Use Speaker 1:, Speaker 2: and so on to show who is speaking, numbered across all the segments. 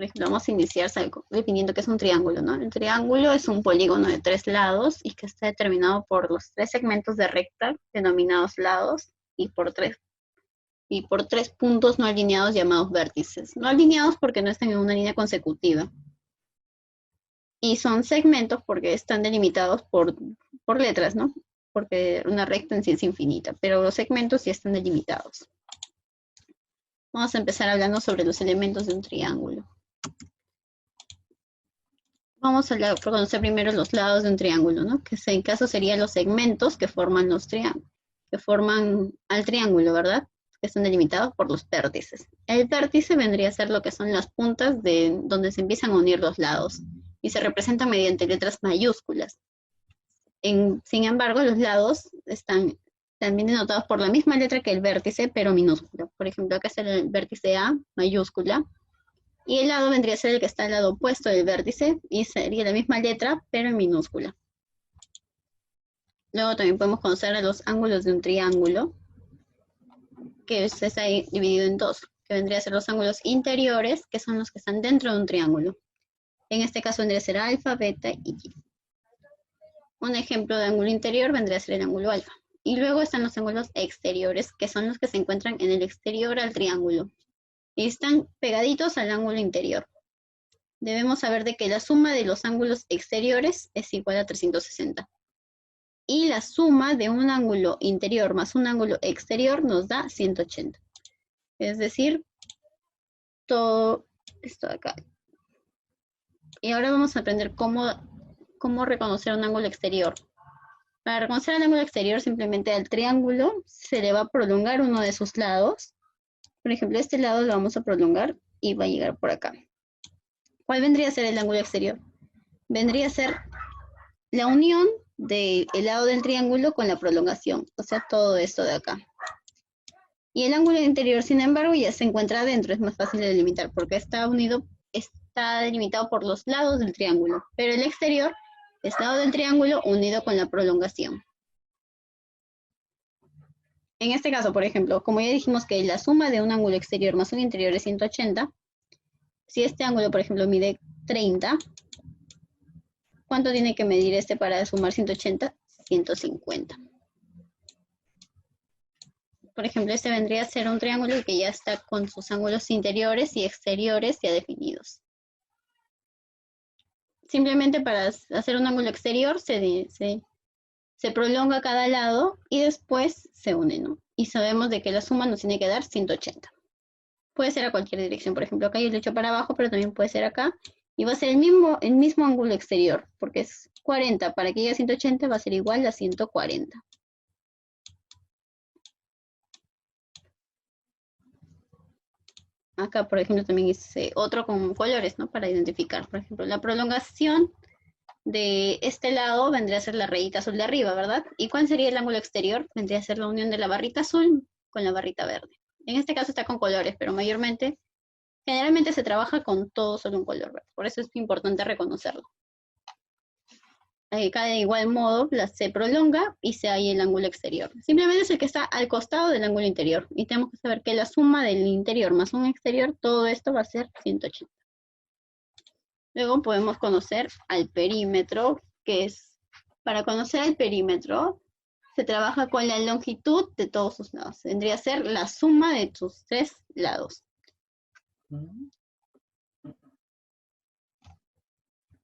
Speaker 1: Por ejemplo, vamos a iniciar definiendo qué es un triángulo, ¿no? El triángulo es un polígono de 3 lados y que está determinado por los 3 segmentos de recta, denominados lados, y por tres puntos no alineados llamados vértices. No alineados porque no están en una línea consecutiva. Y son segmentos porque están delimitados por letras, ¿no? Porque una recta en sí es infinita, pero los segmentos sí están delimitados. Vamos a empezar hablando sobre los elementos de un triángulo. Vamos a conocer primero los lados de un triángulo, ¿no? Que en caso serían los segmentos que forman los triángulos, que forman al triángulo, ¿verdad? Que están delimitados por los vértices. El vértice vendría a ser lo que son las puntas de donde se empiezan a unir los lados y se representan mediante letras mayúsculas. Sin embargo, los lados están también denotados por la misma letra que el vértice, pero minúscula. Por ejemplo, acá está el vértice A, mayúscula, y el lado vendría a ser el que está al lado opuesto del vértice, y sería la misma letra, pero en minúscula. Luego también podemos conocer a los ángulos de un triángulo, que está dividido en dos, que vendría a ser los ángulos interiores, que son los que están dentro de un triángulo. En este caso vendría a ser alfa, beta y y. Un ejemplo de ángulo interior vendría a ser el ángulo alfa. Y luego están los ángulos exteriores, que son los que se encuentran en el exterior al triángulo. Y están pegaditos al ángulo interior. Debemos saber de que la suma de los ángulos exteriores es igual a 360. Y la suma de un ángulo interior más un ángulo exterior nos da 180. Es decir, todo esto de acá. Y ahora vamos a aprender cómo reconocer un ángulo exterior. Para reconocer el ángulo exterior, simplemente al triángulo se le va a prolongar uno de sus lados. Por ejemplo, este lado lo vamos a prolongar y va a llegar por acá. ¿Cuál vendría a ser el ángulo exterior? Vendría a ser la unión del lado del triángulo con la prolongación, o sea, todo esto de acá. Y el ángulo interior, sin embargo, ya se encuentra adentro, es más fácil de delimitar porque está delimitado por los lados del triángulo, pero el exterior es lado del triángulo unido con la prolongación. En este caso, por ejemplo, como ya dijimos que la suma de un ángulo exterior más un interior es 180, si este ángulo, por ejemplo, mide 30, ¿cuánto tiene que medir este para sumar 180? 150. Por ejemplo, este vendría a ser un triángulo que ya está con sus ángulos interiores y exteriores ya definidos. Simplemente para hacer un ángulo exterior se prolonga cada lado y después se une, ¿no? Y sabemos de que la suma nos tiene que dar 180. Puede ser a cualquier dirección, por ejemplo, acá yo lo he hecho para abajo, pero también puede ser acá. Y va a ser el mismo ángulo exterior, porque es 40. Para que llegue a 180 va a ser igual a 140. Acá, por ejemplo, también hice otro con colores, ¿no? Para identificar, por ejemplo, la prolongación de este lado vendría a ser la rayita azul de arriba, ¿verdad? ¿Y cuál sería el ángulo exterior? Vendría a ser la unión de la barrita azul con la barrita verde. En este caso está con colores, pero generalmente se trabaja con todo solo un color verde. Por eso es importante reconocerlo. Acá de igual modo se prolonga y se halla el ángulo exterior. Simplemente es el que está al costado del ángulo interior. Y tenemos que saber que la suma del interior más un exterior, todo esto va a ser 180. Luego podemos conocer al perímetro, que es, para conocer el perímetro, se trabaja con la longitud de todos sus lados. Vendría a ser la suma de sus 3 lados.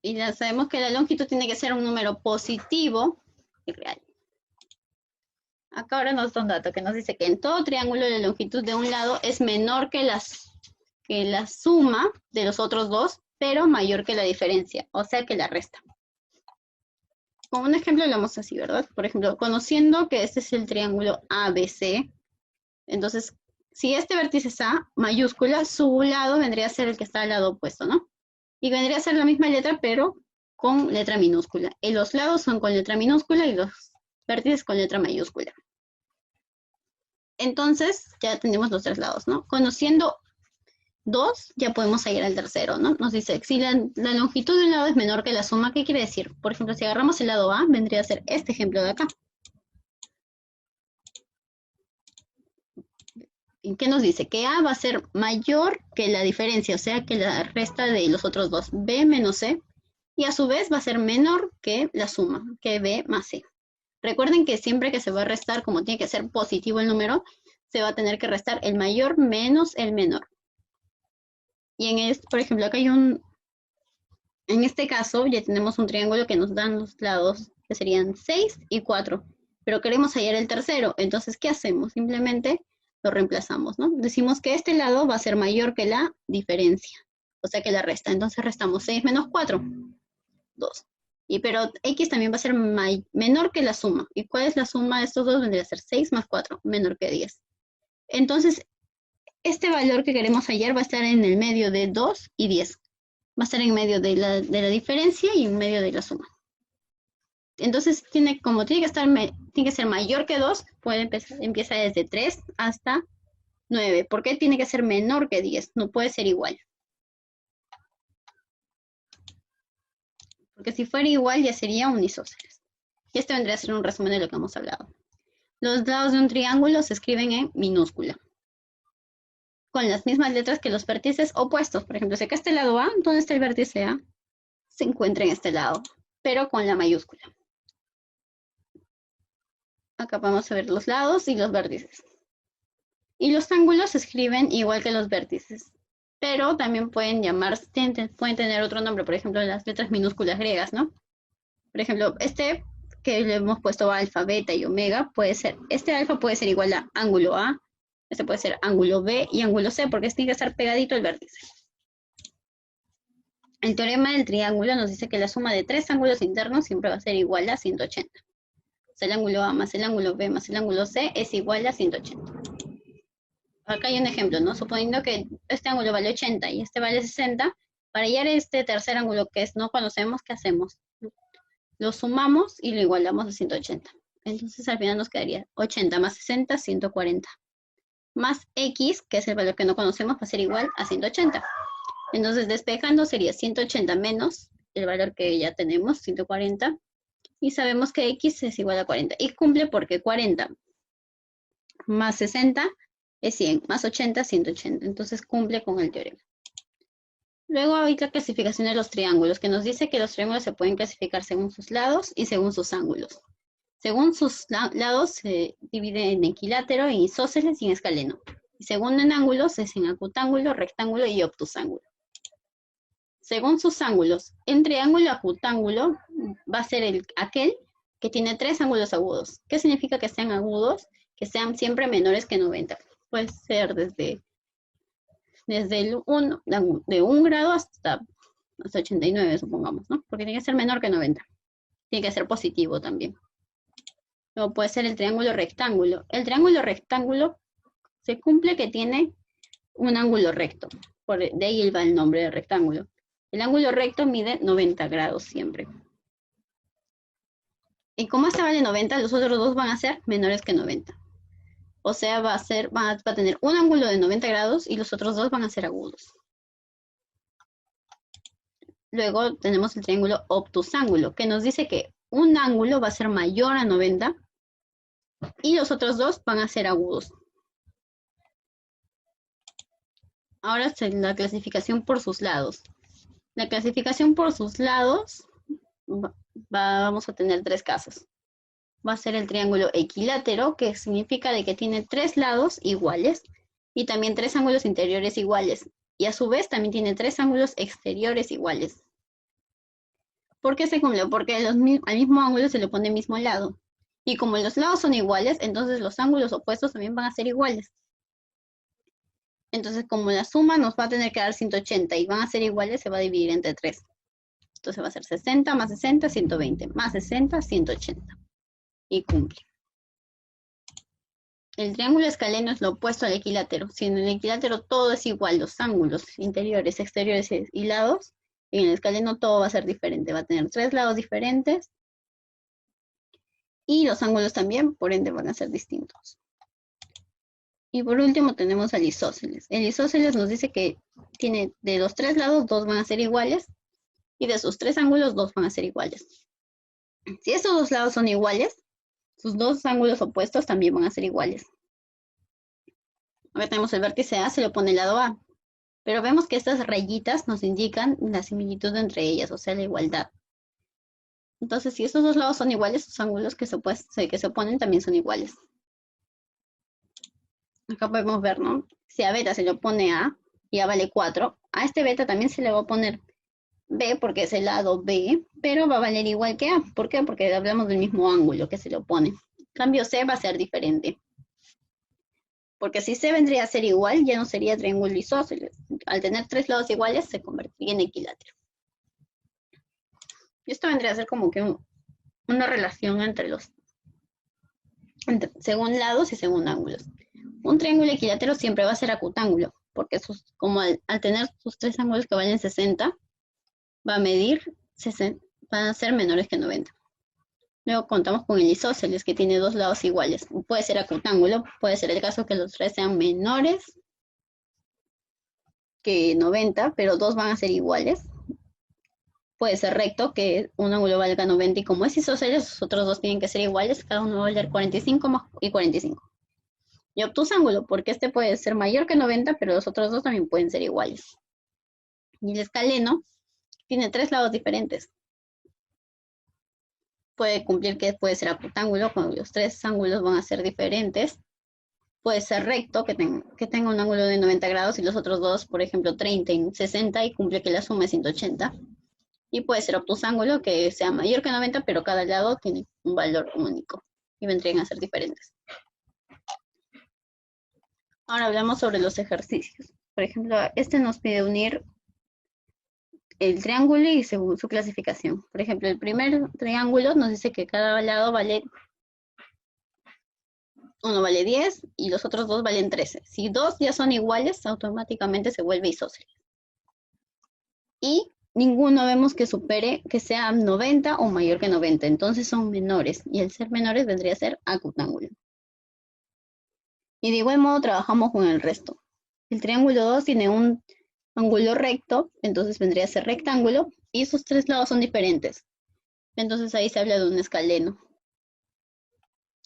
Speaker 1: Y ya sabemos que la longitud tiene que ser un número positivo y real. Acá ahora nos da un dato que nos dice que en todo triángulo la longitud de un lado es menor que la suma de los otros dos, pero mayor que la diferencia, o sea que la resta. Como un ejemplo lo vamos así, ¿verdad? Por ejemplo, conociendo que este es el triángulo ABC, entonces, si este vértice es A, mayúscula, su lado vendría a ser el que está al lado opuesto, ¿no? Y vendría a ser la misma letra, pero con letra minúscula. Y los lados son con letra minúscula y los vértices con letra mayúscula. Entonces, ya tenemos los 3 lados, ¿no? Conociendo 2, ya podemos ir al tercero, ¿no? Nos dice, si la longitud de un lado es menor que la suma, ¿qué quiere decir? Por ejemplo, si agarramos el lado A, vendría a ser este ejemplo de acá. ¿qué nos dice? Que A va a ser mayor que la diferencia, o sea, que la resta de los otros dos, B menos C, y a su vez va a ser menor que la suma, que B más C. Recuerden que siempre que se va a restar, como tiene que ser positivo el número, se va a tener que restar el mayor menos el menor. Y en este, por ejemplo, acá hay en este caso ya tenemos un triángulo que nos dan los lados, que serían 6 y 4, pero queremos hallar el tercero, entonces, ¿qué hacemos? Simplemente lo reemplazamos, ¿no? Decimos que este lado va a ser mayor que la diferencia, o sea que la resta, entonces restamos 6 menos 4, 2. Pero X también va a ser menor que la suma. ¿Y cuál es la suma de estos dos? Vendría a ser 6 más 4, menor que 10. Entonces, este valor que queremos hallar va a estar en el medio de 2 y 10. Va a estar en medio de la diferencia y en medio de la suma. Entonces, como tiene que ser mayor que 2, empieza desde 3 hasta 9. ¿Por qué tiene que ser menor que 10? No puede ser igual. Porque si fuera igual ya sería un isósceles. Y este vendría a ser un resumen de lo que hemos hablado. Los lados de un triángulo se escriben en minúscula, con las mismas letras que los vértices opuestos. Por ejemplo, si acá está el lado A, ¿dónde está el vértice A? Se encuentra en este lado, pero con la mayúscula. Acá vamos a ver los lados y los vértices. Y los ángulos se escriben igual que los vértices, pero también pueden tener otro nombre, por ejemplo, las letras minúsculas griegas, ¿no? Por ejemplo, este que le hemos puesto alfa, beta y omega, este alfa puede ser igual a ángulo A, este puede ser ángulo B y ángulo C, porque tiene que estar pegadito al vértice. El teorema del triángulo nos dice que la suma de tres ángulos internos siempre va a ser igual a 180. O sea, el ángulo A más el ángulo B más el ángulo C es igual a 180. Acá hay un ejemplo, ¿no? Suponiendo que este ángulo vale 80 y este vale 60, para hallar este tercer ángulo que no conocemos, ¿qué hacemos? Lo sumamos y lo igualamos a 180. Entonces al final nos quedaría 80 más 60, 140. Más X, que es el valor que no conocemos, va a ser igual a 180. Entonces despejando sería 180 menos el valor que ya tenemos, 140. Y sabemos que X es igual a 40. Y cumple porque 40 más 60 es 100, más 80, 180. Entonces cumple con el teorema. Luego hay la clasificación de los triángulos, que nos dice que los triángulos se pueden clasificar según sus lados y según sus ángulos. Según sus lados se divide en equilátero, en isósceles y en escaleno. Y según en ángulos es en acutángulo, rectángulo y obtusángulo. Según sus ángulos, en triángulo acutángulo va a ser aquel que tiene tres ángulos agudos. ¿Qué significa que sean agudos? Que sean siempre menores que 90. Puede ser desde el 1, de 1 grado hasta 89, supongamos, ¿no? Porque tiene que ser menor que 90. Tiene que ser positivo también. Luego puede ser el triángulo rectángulo. El triángulo rectángulo se cumple que tiene un ángulo recto. De ahí va el nombre de rectángulo. El ángulo recto mide 90 grados siempre. Y como este vale 90, los otros dos van a ser menores que 90. O sea, va a tener un ángulo de 90 grados y los otros dos van a ser agudos. Luego tenemos el triángulo obtusángulo, que nos dice que un ángulo va a ser mayor a 90 y los otros dos van a ser agudos. Ahora la clasificación por sus lados. La clasificación por sus lados, vamos a tener tres casos. Va a ser el triángulo equilátero, que significa de que tiene tres lados iguales y también tres ángulos interiores iguales. Y a su vez también tiene tres ángulos exteriores iguales. ¿Por qué se cumple? Porque al mismo ángulo se le pone el mismo lado. Y como los lados son iguales, entonces los ángulos opuestos también van a ser iguales. Entonces, como la suma nos va a tener que dar 180 y van a ser iguales, se va a dividir entre 3. Entonces va a ser 60 más 60, 120. Más 60, 180. Y cumple. El triángulo escaleno es lo opuesto al equilátero. Si en el equilátero todo es igual, los ángulos interiores, exteriores y lados, en el escaleno todo va a ser diferente. Va a tener tres lados diferentes. Y los ángulos también, por ende, van a ser distintos. Y por último tenemos al isósceles. El isósceles nos dice que tiene de los tres lados, dos van a ser iguales. Y de sus tres ángulos, dos van a ser iguales. Si estos dos lados son iguales, sus dos ángulos opuestos también van a ser iguales. Acá tenemos el vértice A, se le pone el lado A. Pero vemos que estas rayitas nos indican la similitud entre ellas, o sea, la igualdad. Entonces, si estos dos lados son iguales, los ángulos que se oponen también son iguales. Acá podemos ver, ¿no? Si a beta se le opone A, y A vale 4, a este beta también se le va a oponer B, porque es el lado B, pero va a valer igual que A. ¿Por qué? Porque hablamos del mismo ángulo que se le opone. En cambio, C va a ser diferente. Porque si C vendría a ser igual, ya no sería triángulo isósceles. Al tener tres lados iguales, se convertiría en equilátero. Y esto vendría a ser como que una relación según lados y según ángulos. Un triángulo equilátero siempre va a ser acutángulo, porque como al tener sus tres ángulos que valen 60, va a medir 60, van a ser menores que 90. Luego contamos con el isósceles, que tiene dos lados iguales. Puede ser acutángulo, puede ser el caso que los tres sean menores que 90, pero dos van a ser iguales. Puede ser recto, que un ángulo valga 90, y como es isósceles, los otros dos tienen que ser iguales, cada uno va a valer 45 y 45. Y obtusángulo, porque este puede ser mayor que 90, pero los otros dos también pueden ser iguales. Y el escaleno tiene tres lados diferentes. Puede cumplir que puede ser acutángulo, cuando los tres ángulos van a ser diferentes. Puede ser recto, que tenga un ángulo de 90 grados y los otros dos, por ejemplo, 30 y 60, y cumple que la suma es 180. Y puede ser obtusángulo, que sea mayor que 90, pero cada lado tiene un valor único y vendrían a ser diferentes. Ahora hablamos sobre los ejercicios. Por ejemplo, este nos pide unir el triángulo y según su clasificación. Por ejemplo, el primer triángulo nos dice que cada lado vale, uno vale 10 y los otros dos valen 13. Si dos ya son iguales, automáticamente se vuelve isósceles. Y ninguno vemos que supere, que sea 90 o mayor que 90, entonces son menores, y al ser menores vendría a ser acutángulo. Y de igual modo trabajamos con el resto. El triángulo 2 tiene un ángulo recto, entonces vendría a ser rectángulo, y sus tres lados son diferentes. Entonces ahí se habla de un escaleno.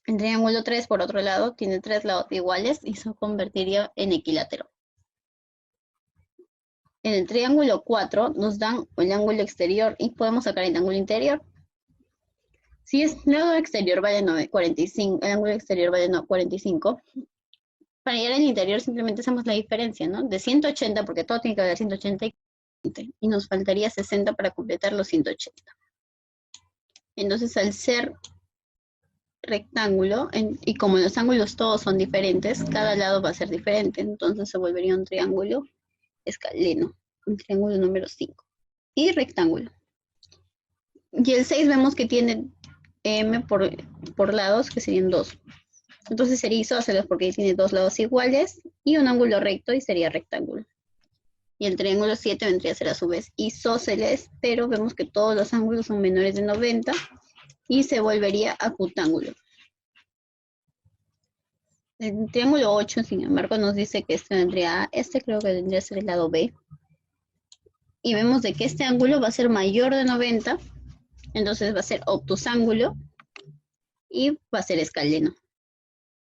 Speaker 1: El triángulo 3, por otro lado, tiene tres lados iguales y se convertiría en equilátero. En el triángulo 4 nos dan el ángulo exterior y podemos sacar el ángulo interior. Si el lado exterior vale 45, el ángulo exterior vale 45, para llegar al interior simplemente hacemos la diferencia, ¿no? De 180, porque todo tiene que valer 180, y nos faltaría 60 para completar los 180. Entonces, al ser rectángulo, y como los ángulos todos son diferentes, cada lado va a ser diferente, entonces se volvería un triángulo escaleno, un triángulo número 5. Y rectángulo. Y el 6 vemos que tiene m por lados, que serían 2. Entonces sería isósceles porque tiene dos lados iguales y un ángulo recto, y sería rectángulo. Y el triángulo 7 vendría a ser a su vez isósceles, pero vemos que todos los ángulos son menores de 90 y se volvería acutángulo. El triángulo 8, sin embargo, nos dice que este vendría a, creo que vendría a ser el lado B. Y vemos de que este ángulo va a ser mayor de 90, entonces va a ser obtusángulo y va a ser escaleno,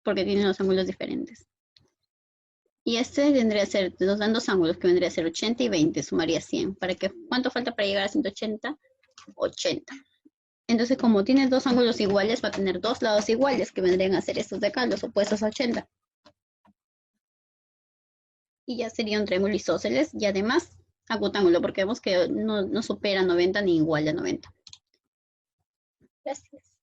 Speaker 1: porque tienen los ángulos diferentes. Y este vendría a ser, nos dan dos ángulos, que vendría a ser 80 y 20, sumaría 100. ¿Cuánto falta para llegar a 180? 80. Entonces, como tiene dos ángulos iguales, va a tener dos lados iguales, que vendrían a ser estos de acá, los opuestos a 80. Y ya sería un triángulo isósceles, y además acutángulo, porque vemos que no supera 90 ni igual a 90. Gracias.